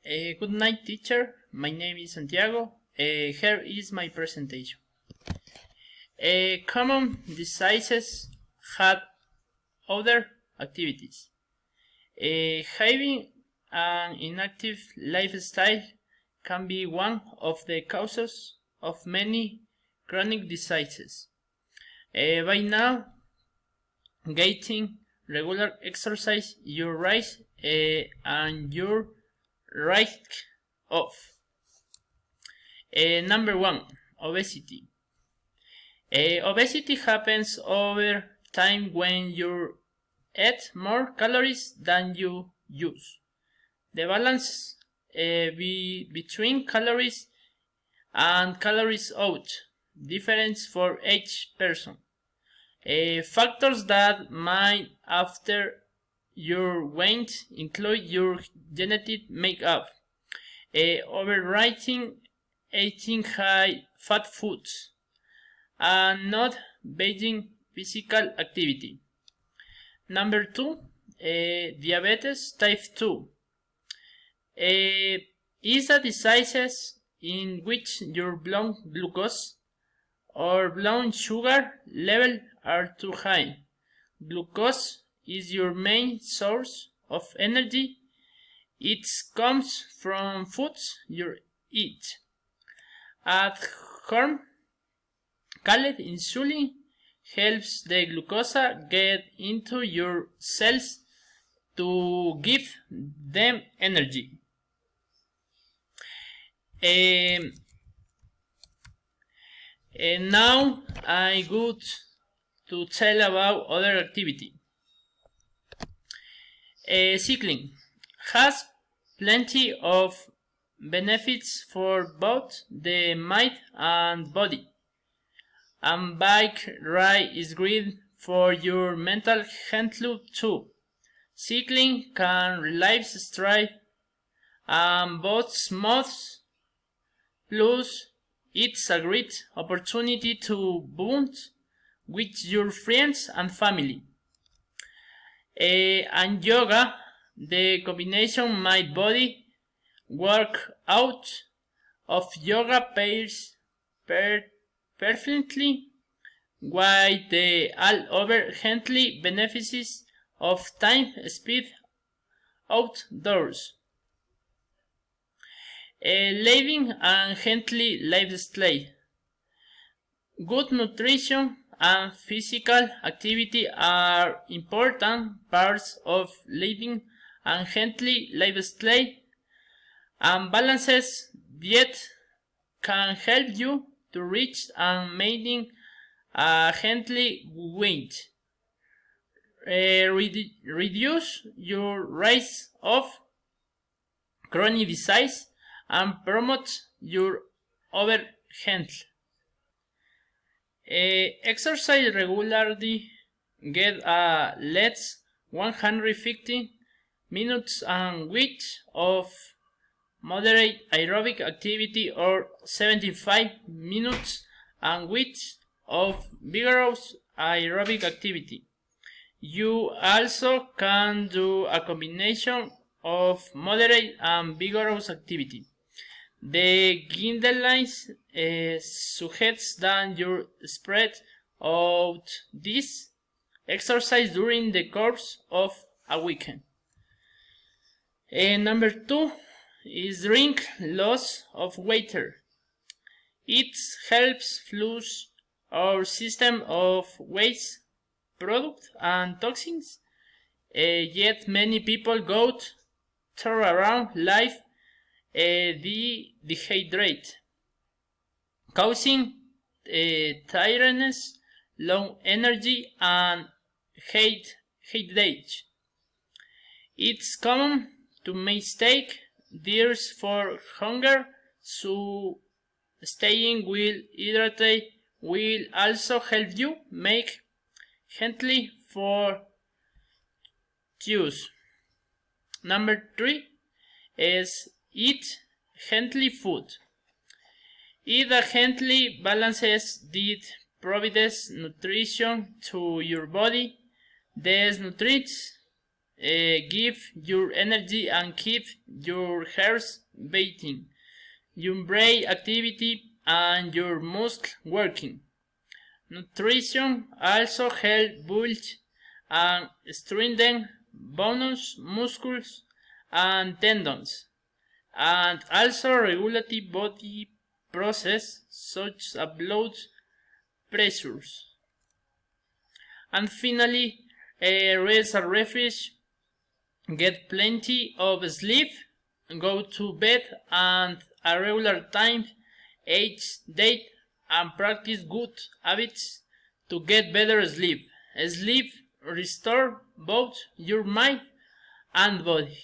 Good night, teacher. My name is Santiago. Here is my presentation. Common diseases have other activities. Having an inactive lifestyle can be one of the causes of many chronic diseases. By now, getting regular exercise, your rise and your risk of. Number 1, obesity. Obesity happens over time when you eat more calories than you use. The balance between calories and calories out differs for each person. Factors that might affect your weight include your genetic makeup, overeating, eating high fat foods, and not being physical activity. Number 2, diabetes type 2 is a disease in which your blood glucose or blood sugar level are too high. Glucose is your main source of energy. It comes from foods you eat. At home, called insulin helps the glucose get into your cells to give them energy. And now I go to tell about other activity. Cycling has plenty of benefits for both the mind and body. And bike ride is great for your mental health too. Cycling can relieve stress and both moods. Plus, it's a great opportunity to bond with your friends and family. And yoga, the combination mind body work out of yoga pairs perfectly while the all over healthy benefits of time spent outdoors. Living a healthy lifestyle. Good nutrition and physical activity are important parts of living a healthy lifestyle, and balanced diet can help you to reach and maintain a healthy weight. Reduce your risk of chronic disease and promote your overall health. Exercise regularly. Get at least 150 minutes and weeks of moderate aerobic activity or 75 minutes and weeks of vigorous aerobic activity. You also can do a combination of moderate and vigorous activity. The guidelines suggests that you spread out this exercise during the course of a weekend. Number 2 is drink loss of water. It helps flush our system of waste products and toxins. Yet many people go through around life dehydrate, causing tiredness, low energy, and headache. It's common to mistake thirst for hunger, so staying well hydrated will also help you make healthy for choose. Number 3 is eat healthy food. Eat a healthy, balanced diet provides nutrition to your body. These nutrients give your energy and keep your heart beating, your brain activity and your muscles working. Nutrition also helps build and strengthen bones, muscles, and tendons, and also regulate body process such as blood pressures. And finally, rest and refresh, get plenty of sleep, go to bed at a regular time each day, and practice good habits to get better sleep. Sleep restore both your mind and body.